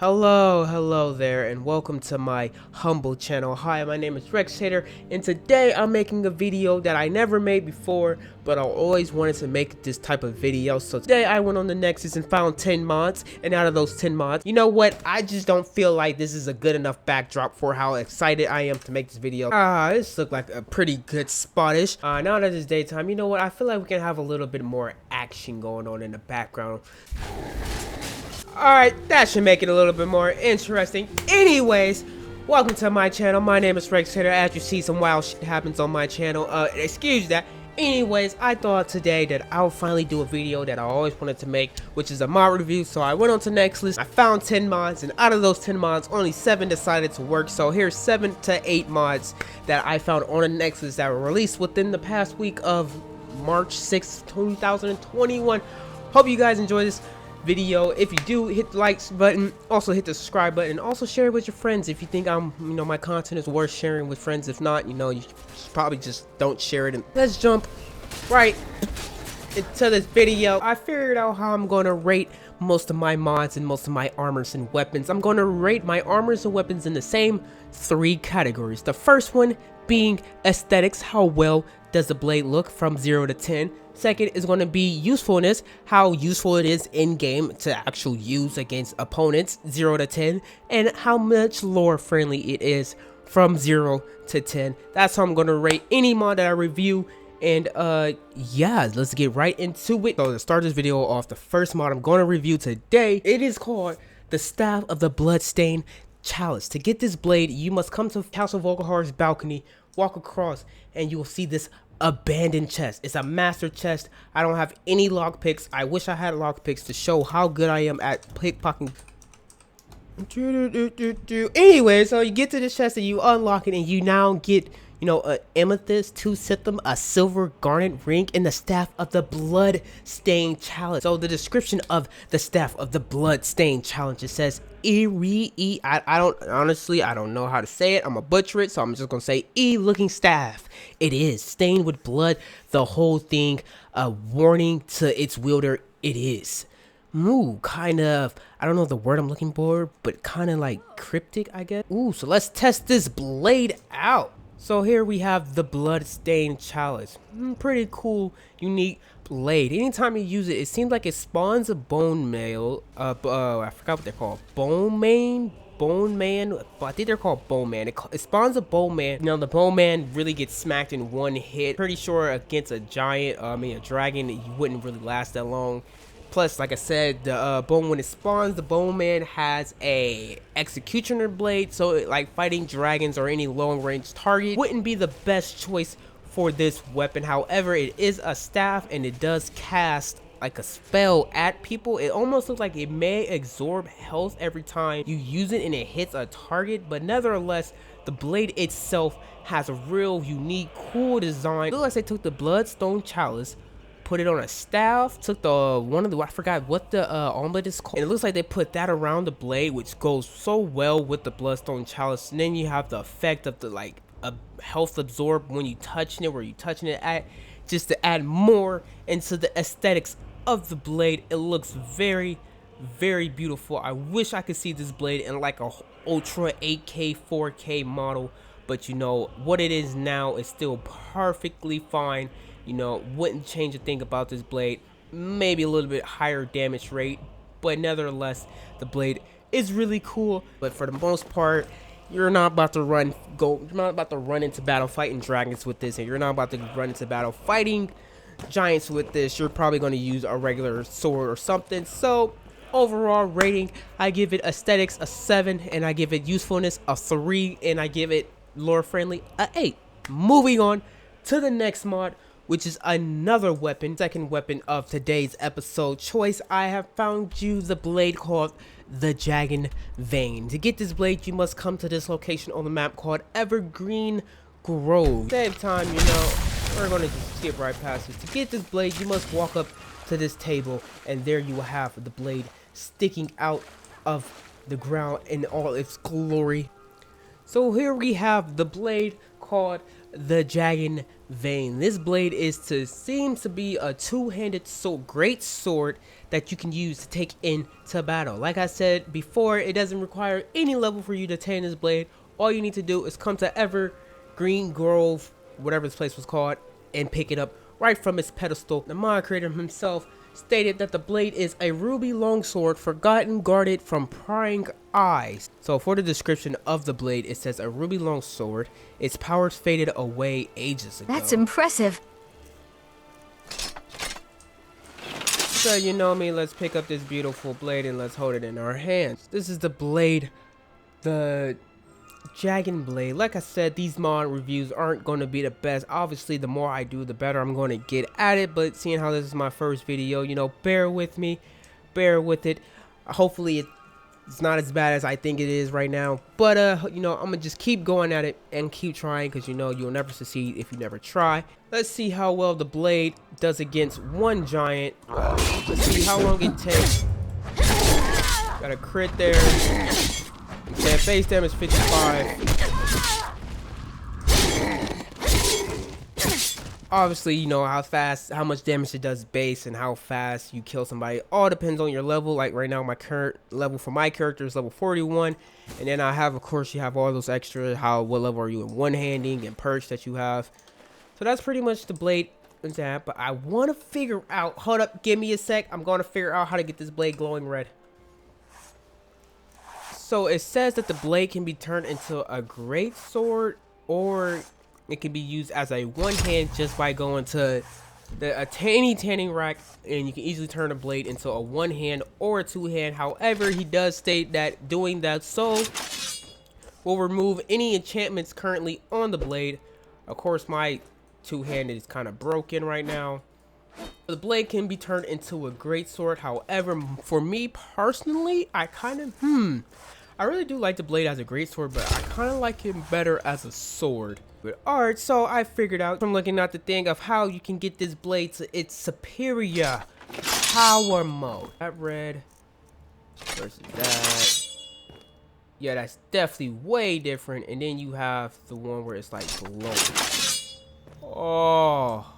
Hello there, and welcome to my humble channel. Hi, my name is Rex Hater, and today I'm making a video that I never made before, but I always wanted to make this type of video. So today I went on the Nexus and found 10 mods, and out of those 10 mods, you know what? I just don't feel like this is a good enough backdrop for how excited I am to make this video. This looked like a pretty good spottish. Now that it's daytime, you know what? I feel like we can have a little bit more action going on in the background. Alright, that should make it a little bit more interesting. Anyways, welcome to my channel. My name is Rex Hater. As you see, some wild shit happens on my channel. Excuse that. Anyways, I thought today that I'll finally do a video that I always wanted to make, which is a mod review. So I went on to Nextlist. I found 10 mods, and out of those 10 mods, only 7 decided to work. So here's 7 to 8 mods that I found on the Nextlist that were released within the past week of March 6th, 2021. Hope you guys enjoy this video. If you do, hit the likes button, also hit the subscribe button, and also share it with your friends if you think my content is worth sharing with friends. If not, you probably just don't share it. And let's jump right into this video. I figured out how I'm going to rate most of my mods and most of my armors and weapons. I'm going to rate my armors and weapons in the same 3 categories. The first one being aesthetics, how well does the blade look, from 0 to 10. Second is going to be usefulness, how useful it is in game to actually use against opponents, 0 to 10, and how much lore friendly it is, from 0 to 10. That's how I'm going to rate any mod that I review. And yeah, let's get right into it. So to start this video off, the first mod I'm going to review today, it is called the Staff of the Bloodstained Chalice. To get this blade, you must come to Castle Volkhar's balcony, walk across, and you will see this abandoned chest. It's a master chest. I don't have any lockpicks. I wish I had lockpicks to show how good I am at pickpocketing. Anyway, so you get to the chest and you unlock it, and you now get, an amethyst, 2 septum, a silver garnet ring, and the Staff of the Bloodstained Chalice. So the description of the Staff of the Bloodstained Chalice, it says I don't know how to say it. I'm a butcher it, so I'm just gonna say looking staff. It is stained with blood, the whole thing. A warning to its wielder. It is kind of, I don't know the word I'm looking for, but kind of like cryptic, I guess. So let's test this blade out. So here we have the Bloodstained Chalice. Pretty cool, unique blade. Anytime you use it, it seems like it spawns a bone mail. I forgot what they're called. Bone man. I think they're called bone man. It spawns a bone man. The bone man really gets smacked in one hit. Pretty sure against a giant, a dragon, you wouldn't really last that long. Plus, like I said, the when it spawns, the bone man has a executioner blade, so like fighting dragons or any long range target wouldn't be the best choice for this weapon. However, it is a staff and it does cast like a spell at people. It almost looks like it may absorb health every time you use it and it hits a target, but nevertheless, the blade itself has a real unique, cool design. It looks like they took the Bloodstained Chalice, put it on a staff, took I forgot what the armlet is called, and it looks like they put that around the blade, which goes so well with the Bloodstained Chalice. And then you have the effect of the a health absorb when you touching it, where you touching it at, just to add more into the aesthetics of the blade. It looks very, very beautiful. I wish I could see this blade in like a ultra 8K 4K model, but what it is now is still perfectly fine. Wouldn't change a thing about this blade. Maybe a little bit higher damage rate, but nevertheless, the blade is really cool. But for the most part, you're not about to run into battle fighting dragons with this, and you're not about to run into battle fighting giants with this. You're probably going to use a regular sword or something. So overall rating, I give it aesthetics a 7, and I give it usefulness a 3, and I give it lore friendly a 8. Moving on to the next mod, which is another weapon, second weapon of today's episode choice. I have found you the blade called the Jagged Vein. To get this blade, you must come to this location on the map called Evergreen Grove. Same time, we're going to just skip right past this. To get this blade, you must walk up to this table, and there you will have the blade sticking out of the ground in all its glory. So here we have the blade called the Jagged Vein. This blade seems to be a two-handed great sword that you can use to take into battle. Like I said before, it doesn't require any level for you to attain this blade. All you need to do is come to Evergreen Grove, whatever this place was called, and pick it up right from its pedestal. The mod creator himself stated that the blade is a ruby longsword, forgotten, guarded from prying eyes. So for the description of the blade, it says a ruby longsword. Its powers faded away ages ago. That's impressive. So you know me, let's pick up this beautiful blade and let's hold it in our hands. This is the blade, the Jagged Blade. Like I said, these mod reviews aren't going to be the best. Obviously, the more I do, the better I'm going to get at it. But seeing how this is my first video, you know, bear with me, bear with it. Hopefully, it's not as bad as I think it is right now. But you know, I'm gonna just keep going at it and keep trying, because you know you'll never succeed if you never try. Let's see how well the blade does against one giant. Let's see how long it takes. Got a crit there. Okay, base damage 55. Obviously, you know how much damage it does base and how fast you kill somebody. All depends on your level. Like right now, my current level for my character is level 41. And then I have, of course, you have all those extra, what level are you in one-handing and perks that you have. So that's pretty much the blade. But I want to figure out, hold up, give me a sec. I'm going to figure out how to get this blade glowing red. So it says that the blade can be turned into a great sword, or it can be used as a one hand just by going to a tanning rack, and you can easily turn a blade into a one hand or a two hand. However, he does state that doing that so will remove any enchantments currently on the blade. Of course, my two-handed is kind of broken right now. The blade can be turned into a great sword. However, for me personally, I really do like the blade as a great sword, but I kind of like him better as a sword. But alright, so I figured out from looking at the thing of how you can get this blade to its superior power mode. That red versus that. Yeah, that's definitely way different. And then you have the one where it's like glowing. Oh.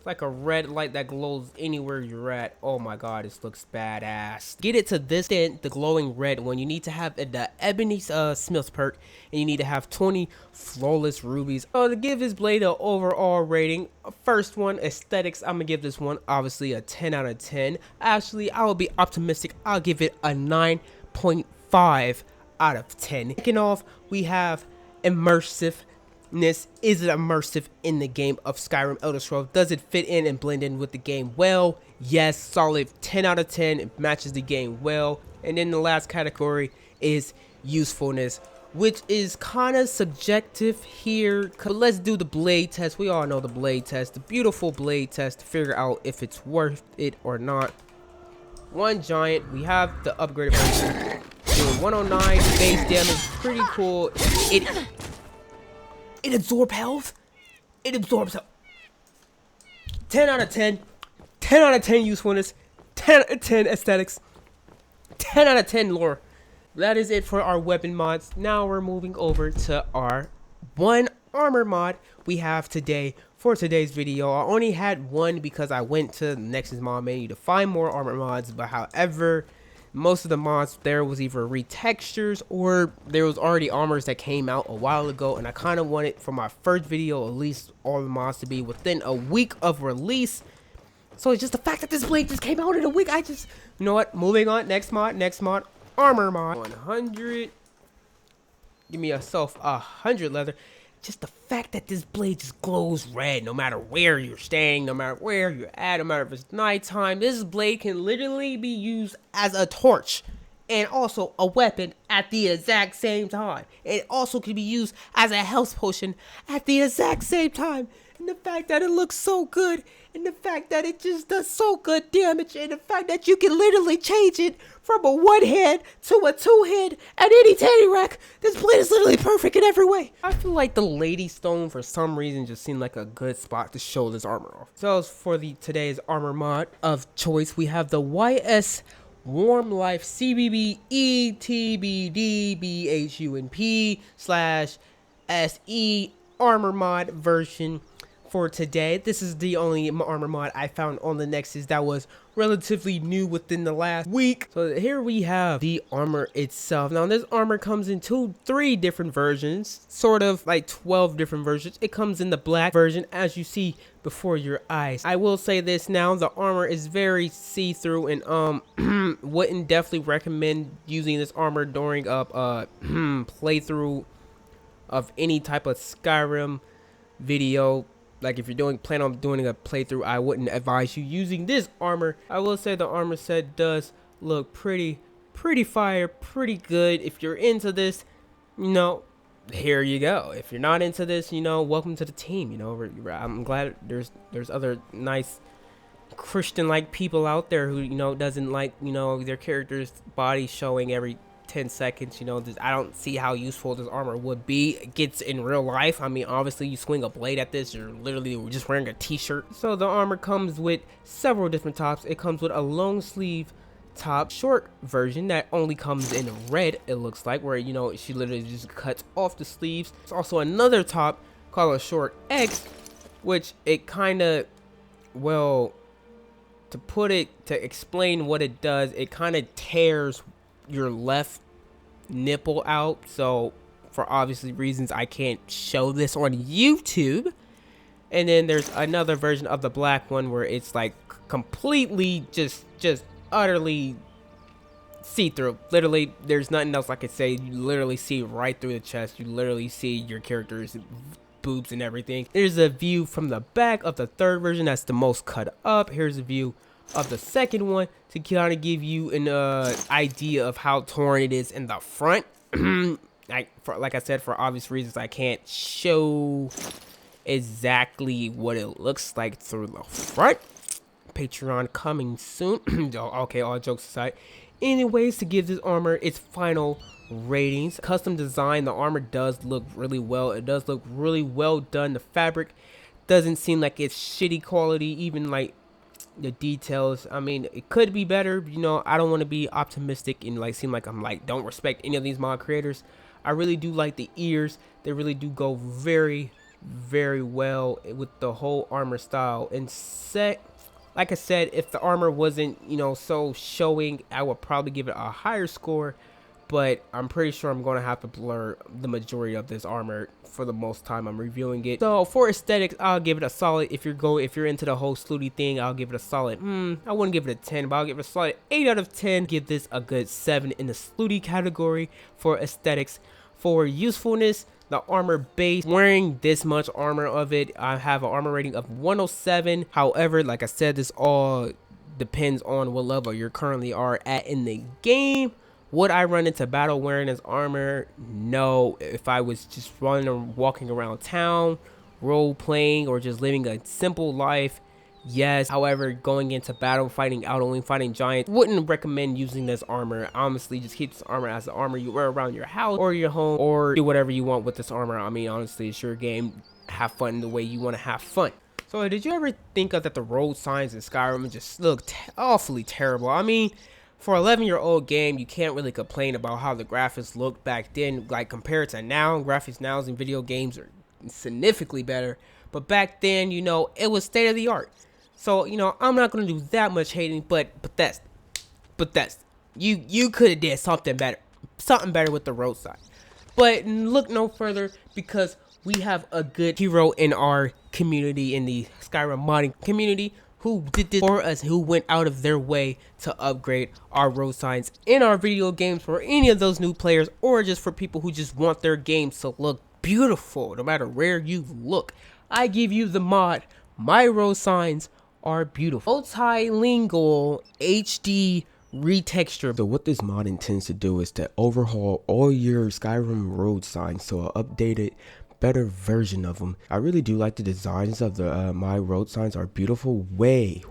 Like a red light that glows anywhere you're at. Oh my god, this looks badass. Get it to this extent, the glowing red one, you need to have the Ebony Smith's perk, and you need to have 20 flawless rubies. So to give this blade an overall rating, first one, aesthetics, I'm gonna give this one obviously a 10 out of 10. Actually, I will be optimistic, I'll give it a 9.5 out of 10. Kicking off, we have immersive. Is it immersive in the game of Skyrim Elder Scrolls? Does it fit in and blend in with the game well? Yes, solid 10 out of 10. It matches the game well. And then the last category is usefulness, which is kind of subjective here. Let's do the blade test. We all know the blade test, the beautiful blade test, to figure out if it's worth it or not. One giant, we have the upgraded version. Doing 109 base damage, pretty cool. It absorbs health. It absorbs health. 10 out of 10. 10 out of 10 usefulness. 10 out of 10 aesthetics. 10 out of 10 lore. That is it for our weapon mods. Now we're moving over to our one armor mod we have today for today's video. I only had one because I went to the Nexus mod menu to find more armor mods. But however, most of the mods there was either retextures or there was already armors that came out a while ago, and I kind of wanted for my first video at least all the mods to be within a week of release. So it's just the fact that this blade just came out in a week, you know what, moving on, next mod, armor mod. 100, give me yourself 100 leather. Just the fact that this blade just glows red no matter where you're staying, no matter where you're at, no matter if it's nighttime. This blade can literally be used as a torch and also a weapon at the exact same time. It also can be used as a health potion at the exact same time. And the fact that it looks so good, and the fact that it just does so good damage, and the fact that you can literally change it from a one hand to a two hand at any tanning rack. This blade is literally perfect in every way. I feel like the Lady Stone for some reason just seemed like a good spot to show this armor off. So for today's armor mod of choice, we have the YS Warm Life CBB ETBD BHUNP /SE armor mod version for today. This is the only armor mod I found on the Nexus that was relatively new within the last week. So here we have the armor itself. Now this armor comes in three different versions, sort of like 12 different versions. It comes in the black version, as you see before your eyes. I will say this now, the armor is very see-through, and wouldn't definitely recommend using this armor during a playthrough of any type of Skyrim video. Like if you're plan on doing a playthrough, I wouldn't advise you using this armor. I will say the armor set does look pretty fire, pretty good. If you're into this, you know, here you go. If you're not into this, you know, welcome to the team. You know, I'm glad there's other nice Christian-like people out there who, you know, doesn't like, you know, their character's body showing every 10 seconds. You know, I don't see how useful this armor would be. It gets in real life. I mean, obviously you swing a blade at this, you're literally just wearing a t-shirt. So the armor comes with several different tops. It comes with a long sleeve top, short version that only comes in red, it looks like, where, you know, she literally just cuts off the sleeves. There's also another top called a short X, which it kind of, well, to explain what it does, it kind of tears your left nipple out. So for obviously reasons, I can't show this on YouTube. And then there's another version of the black one where it's like completely just utterly see-through. Literally, there's nothing else I could say. You literally see right through the chest. You literally see your character's boobs and everything. There's a view from the back of the third version that's the most cut up. Here's a view of the second one to kind of give you an idea of how torn it is in the front. Like I said, for obvious reasons, I can't show exactly what it looks like through the front. Patreon coming soon. Okay, all jokes aside. Anyways, to give this armor its final ratings, custom design, the armor does look really well. It does look really well done. The fabric doesn't seem like it's shitty quality, even like the details. I mean, it could be better. You know, I don't want to be optimistic and like seem like I'm like don't respect any of these mod creators. I really do like the ears. They really do go very well with the whole armor style. And like I said, if the armor wasn't, you know, so showing, I would probably give it a higher score. But I'm pretty sure I'm going to have to blur the majority of this armor for the most time I'm reviewing it. So for aesthetics, I'll give it a solid. If you're into the whole slutty thing, I'll give it a solid, I wouldn't give it a 10, but I'll give it a solid 8 out of 10. Give this a good 7 in the slutty category for aesthetics. For usefulness, the armor base, wearing this much armor of it, I have an armor rating of 107. However, like I said, this all depends on what level you currently are at in the game. Would I run into battle wearing this armor? No. If I was just running or walking around town, role playing, or just living a simple life, yes. However, going into battle, fighting giants, wouldn't recommend using this armor. Honestly, just keep this armor as the armor you wear around your house or your home, or do whatever you want with this armor. I mean, honestly, it's your game. Have fun the way you want to have fun. So, did you ever think of that the road signs in Skyrim just looked awfully terrible? I mean, for an 11-year-old game, you can't really complain about how the graphics looked back then. Like, compared to now, graphics now in video games are significantly better. But back then, you know, it was state of the art. So, you know, I'm not going to do that much hating, but that's you could have did something better with the road sign. But look no further, because we have a good hero in our community, in the Skyrim modding community, who did this for us, who went out of their way to upgrade our road signs in our video games for any of those new players, or just for people who just want their games to look beautiful no matter where you look. I give you the mod, My Road Signs Are Beautiful. Multilingual HD retexture. So what this mod intends to do is to overhaul all your Skyrim road signs to an updated, better version of them. I really do like the designs of the My Road Signs Are Beautiful. Way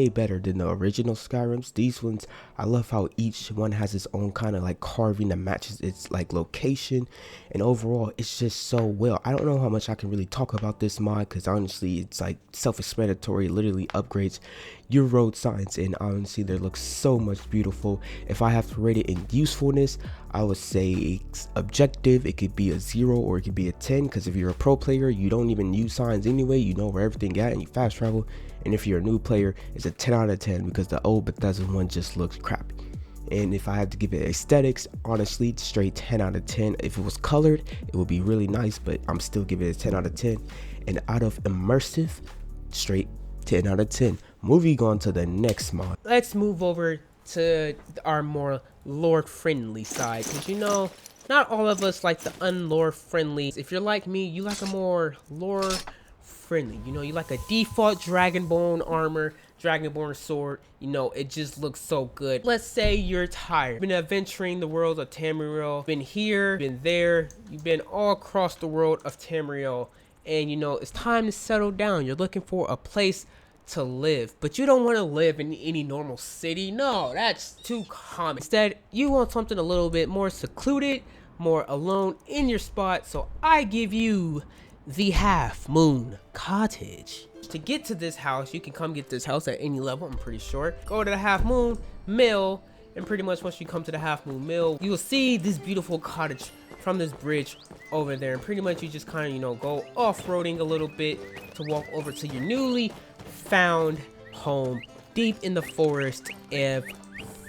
better than the original Skyrims. These ones, I love how each one has its own kind of like carving that matches its like location, and overall it's just so well. I don't know how much I can really talk about this mod, because honestly it's like self-explanatory. It literally upgrades your road signs, and honestly they look so much beautiful. If I have to rate it in usefulness, I would say it's objective. It could be a 0 or it could be a 10, because if you're a pro player, you don't even use signs anyway, you know where everything at and you fast travel. And if you're a new player, it's a 10 out of 10 because the old Bethesda one just looks crappy. And if I had to give it aesthetics, honestly, straight 10 out of 10. If it was colored, it would be really nice, but I'm still giving it a 10 out of 10. And out of immersive, straight 10 out of 10. Moving on to the next mod. Let's move over to our more lore friendly side, because you know, not all of us like the unlore friendly. If you're like me, you like a more lore friendly, you know, you like a default dragonborn armor, dragonborn sword, you know, it just looks so good. Let's say you're tired, been adventuring the world of Tamriel, been here, been there, you've been all across the world of Tamriel, and you know, it's time to settle down. You're looking for a place to live, but you don't want to live in any normal city. No, that's too common. Instead, you want something a little bit more secluded, more alone in your spot. So I give you the Half Moon Cottage. To get to this house, you can come get this house at any level, I'm pretty sure. Go to the Half Moon Mill, and pretty much once you come to the Half Moon Mill, you will see this beautiful cottage from this bridge over there. And pretty much you just kind of, you know, go off-roading a little bit to walk over to your newly found home deep in the forest of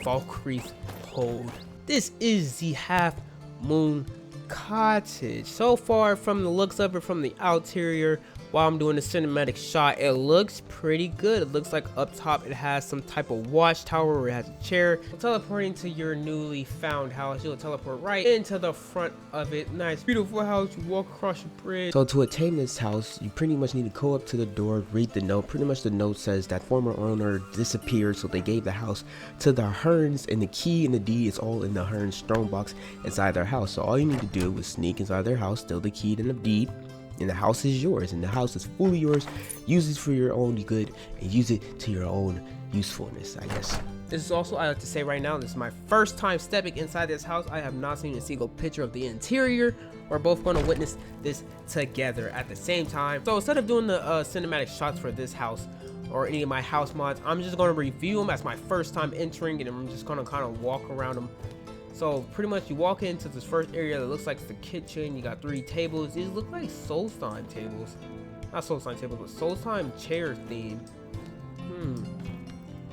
Falkreath Hold. This is the Half Moon Cottage. So far, from the looks of it, from the exterior, while I'm doing the cinematic shot, it looks pretty good. It looks like up top it has some type of watchtower where it has a chair. Teleporting to your newly found house, you'll teleport right into the front of it. Nice, beautiful house. You walk across your bridge. So to attain this house, you pretty much need to go up to the door, read the note. Pretty much the note says that former owner disappeared, so they gave the house to the Hearns, and the key and the deed is all in the Hearns strong box inside their house. So all you need to do is sneak inside their house, steal the key and the deed, and the house is yours, and the house is fully yours. Use it for your own good and use it to your own usefulness, I guess. This is also, I have to say right now, this is my first time stepping inside this house. I have not seen a single picture of the interior. We're both going to witness this together at the same time. So instead of doing the cinematic shots for this house or any of my house mods, I'm just going to review them as my first time entering, and I'm just going to kind of walk around them. So pretty much you walk into this first area that looks like it's the kitchen. You got 3 tables. These look like Soulstime tables. Not Soulstime tables, but Soulstime chair theme.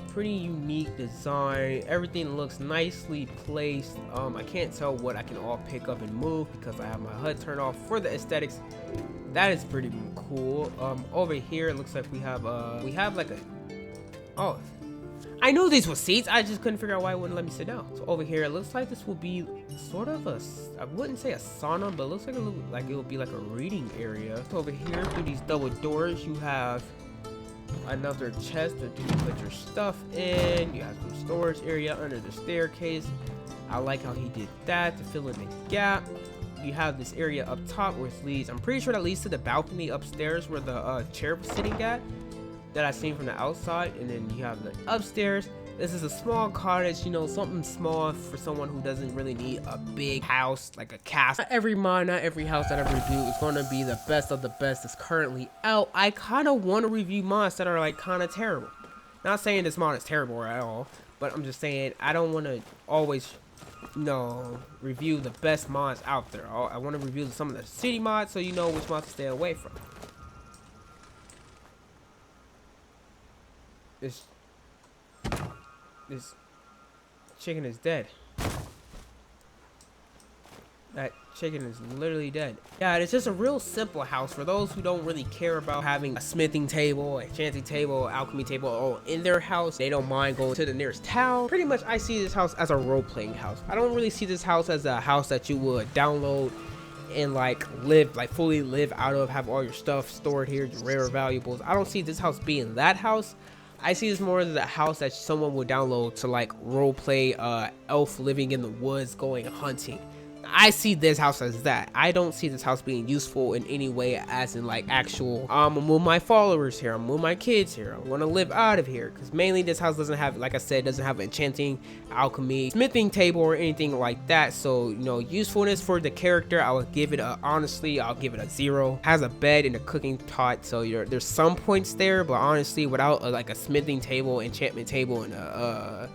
Pretty unique design. Everything looks nicely placed. I can't tell what I can all pick up and move because I have my HUD turned off for the aesthetics. That is pretty cool. Over here it looks like we have like a, oh, I knew these were seats, I just couldn't figure out why it wouldn't let me sit down. So over here, it looks like this will be sort of a, I wouldn't say a sauna, but it looks like it will be like a reading area. So over here, through these double doors, you have another chest that you can put your stuff in. You have some storage area under the staircase. I like how he did that to fill in the gap. You have this area up top where it leads, I'm pretty sure that leads to the balcony upstairs where the chair was sitting at, that I seen from the outside. And then you have the upstairs. This is a small cottage, you know, something small for someone who doesn't really need a big house like a castle. Not every mod, not every house that I review is going to be the best of the best that's currently out. I kind of want to review mods that are like kind of terrible. Not saying this mod is terrible at all, but I'm just saying I don't want to always, you know, review the best mods out there. I want to review some of the city mods so you know which mods to stay away from. This chicken is dead. That chicken is literally dead. Yeah, it's just a real simple house for those who don't really care about having a smithing table, a enchanting table, alchemy table all in their house. They don't mind going to the nearest town. Pretty much I see this house as a role-playing house. I don't really see this house as a house that you would download and like fully live out of, have all your stuff stored here, your rare valuables. I don't see this house being that house. I see this more as a house that someone would download to like role play elf living in the woods going hunting. I see this house as that. I don't see this house being useful in any way, as in like actual, I'm gonna move my followers here, I'm gonna move my kids here, I want to live out of here. Because mainly this house doesn't have, like I said, doesn't have enchanting, alchemy, smithing table, or anything like that. So, you know, usefulness for the character, I would give it a, honestly, I'll give it a 0. Has a bed and a cooking pot, so there's some points there, but honestly, without like a smithing table, enchantment table, and a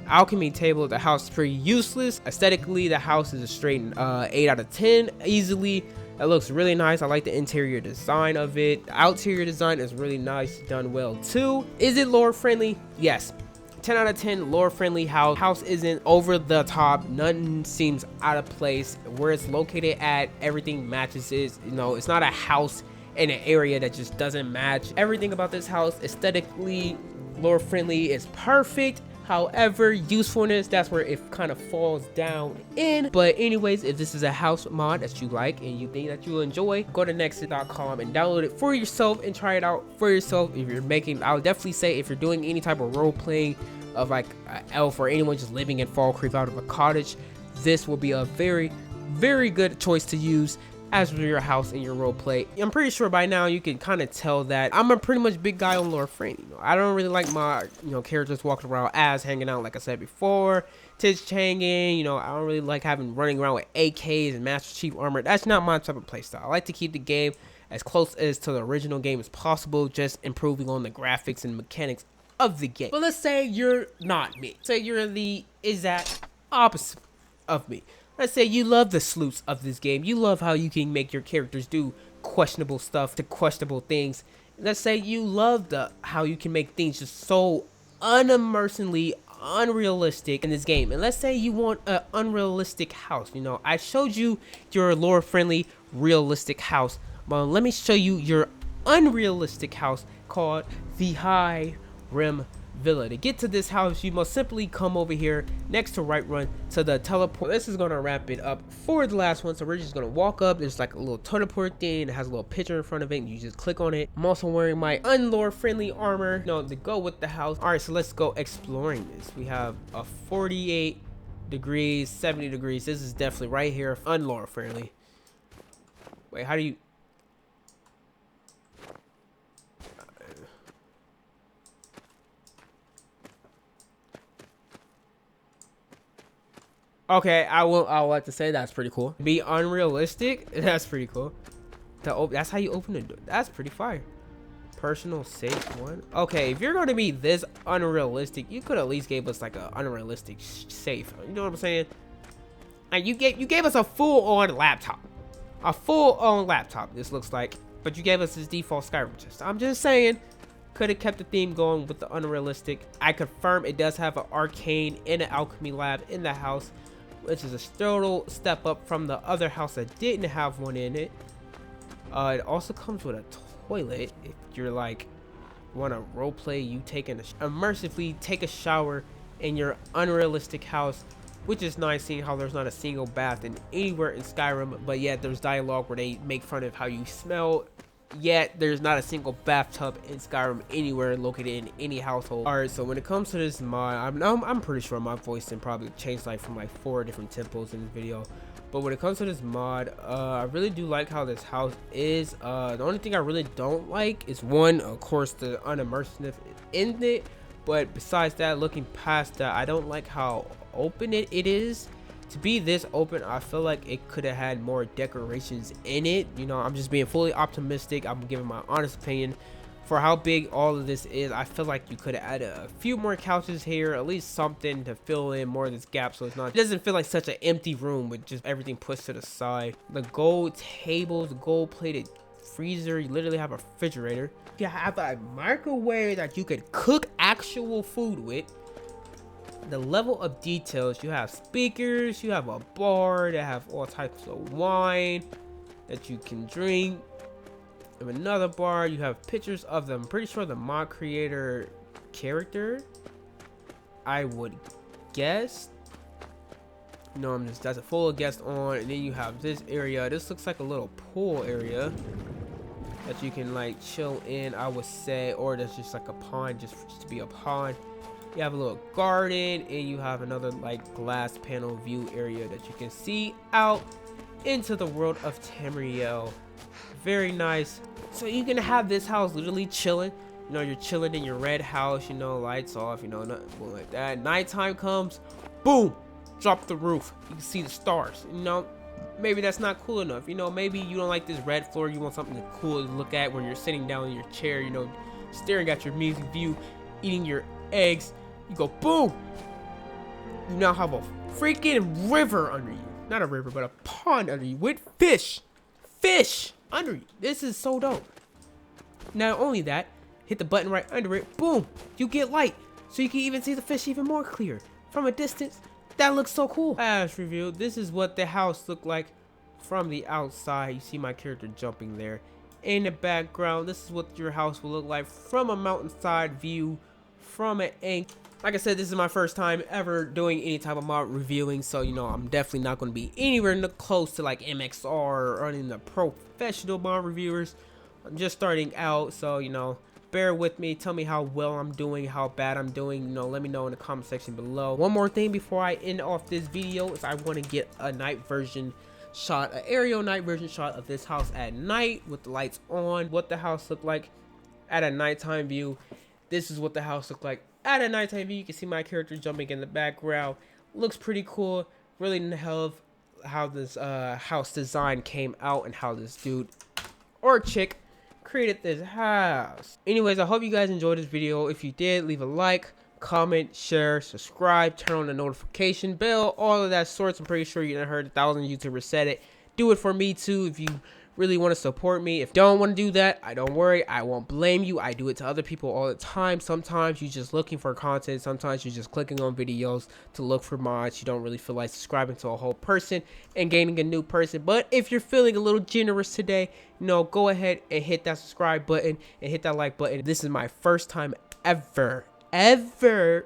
alchemy table, the house is pretty useless. Aesthetically, the house is a straight 8 out of 10 easily. It looks really nice. I like the interior design of it. The outerior design is really nice, done well too. Is it lore friendly? Yes. 10 out of 10 lore friendly house. House isn't over the top. Nothing seems out of place. Where it's located at, everything matches it. You know, it's not a house in an area that just doesn't match. Everything about this house, aesthetically, lore friendly, is perfect. However, usefulness, that's where it kind of falls down in. But anyways, if this is a house mod that you like and you think that you'll enjoy, go to nexus.com and download it for yourself and try it out for yourself. If you're making, I would definitely say, if you're doing any type of role playing of like an elf or anyone just living in Fall Creek out of a cottage, this will be a very, very good choice to use as for your house and your role play. I'm pretty sure by now you can kind of tell that I'm a pretty much big guy on lore friend. You know, I don't really like my, you know, characters walking around as hanging out, like I said before, tits hanging. You know, I don't really like having running around with AKs and Master Chief armor. That's not my type of playstyle. I like to keep the game as close as to the original game as possible, just improving on the graphics and mechanics of the game. But let's say you're not me. Say you're the exact opposite of me. Let's say you love the sleuths of this game. You love how you can make your characters do questionable stuff to questionable things. Let's say you love how you can make things just so unimmersively unrealistic in this game. And let's say you want an unrealistic house. You know, I showed you your lore friendly realistic house. Well, let me show you your unrealistic house called the High Rim Villa. To get to this house, you must simply come over here next to right run to the teleport. This is gonna wrap it up for the last one. So we're just gonna walk up. There's like a little teleport thing that has a little picture in front of it, and you just click on it. I'm also wearing my unlore friendly armor, you know, to go with the house. All right, so let's go exploring this. We have a 48 degrees, 70 degrees. This is definitely right here unlore friendly. Wait, how do you? Okay, I will like to say that's pretty cool. Be unrealistic, that's pretty cool. That's how you open the door. That's pretty fire. Personal safe one. Okay, if you're going to be this unrealistic, you could at least gave us like an unrealistic safe. You know what I'm saying? And you gave us a full-on laptop. A full-on laptop, this looks like. But you gave us this default Skyrim chest. I'm just saying, could have kept the theme going with the unrealistic. I confirm it does have an arcane and an alchemy lab in the house, which is a total step up from the other house that didn't have one in it. It also comes with a toilet if you're like want to roleplay you taking immersively take a shower in your unrealistic house, which is nice seeing how there's not a single bath in anywhere in Skyrim, but yet there's dialogue where they make fun of how you smell. Yet there's not a single bathtub in Skyrim anywhere located in any household. All right, so when it comes to this mod, I'm pretty sure my voice can probably change like from like 4 different tempos in this video. But when it comes to this mod, I really do like how this house is. The only thing I really don't like is one, of course, the unimmersive in it. But besides that, looking past that, I don't like how open it is. To be this open, I feel like it could have had more decorations in it. You know, I'm just being fully optimistic. I'm giving my honest opinion for how big all of this is. I feel like you could have added a few more couches here, at least something to fill in more of this gap, so it doesn't feel like such an empty room with just everything pushed to the side. The gold tables, the gold plated freezer, you literally have a refrigerator. You have a microwave that you could cook actual food with. The level of details, you have speakers, you have a bar that have all types of wine that you can drink. You have another bar, you have pictures of them. I'm pretty sure the mod creator character, I would guess. No, that's a full guest on. And then you have this area. This looks like a little pool area that you can like chill in, I would say, or there's just like a pond, just to be a pond. You have a little garden, and you have another like glass panel view area that you can see out into the world of Tamriel. Very nice. So you can have this house literally chilling. You know, you're chilling in your red house, you know, lights off, you know, nothing like that. Nighttime comes, boom, drop the roof. You can see the stars. You know, maybe that's not cool enough. You know, maybe you don't like this red floor. You want something cool to look at when you're sitting down in your chair, you know, staring at your amazing view, eating your eggs. You go, boom. You now have a freaking river under you. Not a river, but a pond under you with fish. Fish under you. This is so dope. Not only that, hit the button right under it. Boom. You get light. So you can even see the fish even more clear. From a distance, that looks so cool. As revealed, this is what the house looked like from the outside. You see my character jumping there. In the background, this is what your house will look like from a mountainside view, from an angle. Like I said, this is my first time ever doing any type of mod reviewing, so you know I'm definitely not going to be anywhere close to like MXR or any of the professional mod reviewers. I'm just starting out, so you know, bear with me. Tell me how well I'm doing, how bad I'm doing. You know, let me know in the comment section below. One more thing before I end off this video is I want to get a night version shot, an aerial night version shot of this house at night with the lights on. What the house looked like at a nighttime view. This is what the house looked like at a nighttime view. You can see my character jumping in the background. Looks pretty cool. Really love how this house design came out and how this dude or chick created this house. Anyways, I hope you guys enjoyed this video. If you did, leave a like, comment, share, subscribe, turn on the notification bell, all of that sorts. I'm pretty sure you done heard 1,000 YouTubers said it. Do it for me too if you really want to support me. If you don't want to do that, I don't worry, I won't blame you. I do it to other people all the time. Sometimes you're just looking for content. Sometimes you're just clicking on videos to look for mods. You don't really feel like subscribing to a whole person and gaining a new person. But if you're feeling a little generous today, you know, go ahead and hit that subscribe button and hit that like button. This is my first time ever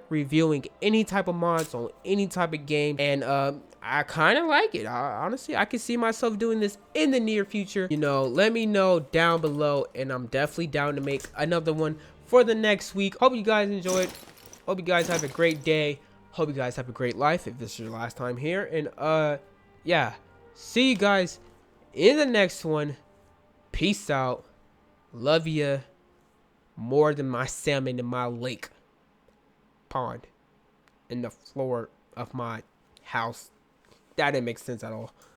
reviewing any type of mods on any type of game, and I kind of like it. Honestly, I can see myself doing this in the near future. You know, let me know down below, and I'm definitely down to make another one for the next week. Hope you guys enjoyed. Hope you guys have a great day. Hope you guys have a great life if this is your last time here. And yeah, see you guys in the next one. Peace out. Love ya more than my salmon in my lake pond in the floor of my house. That didn't make sense at all.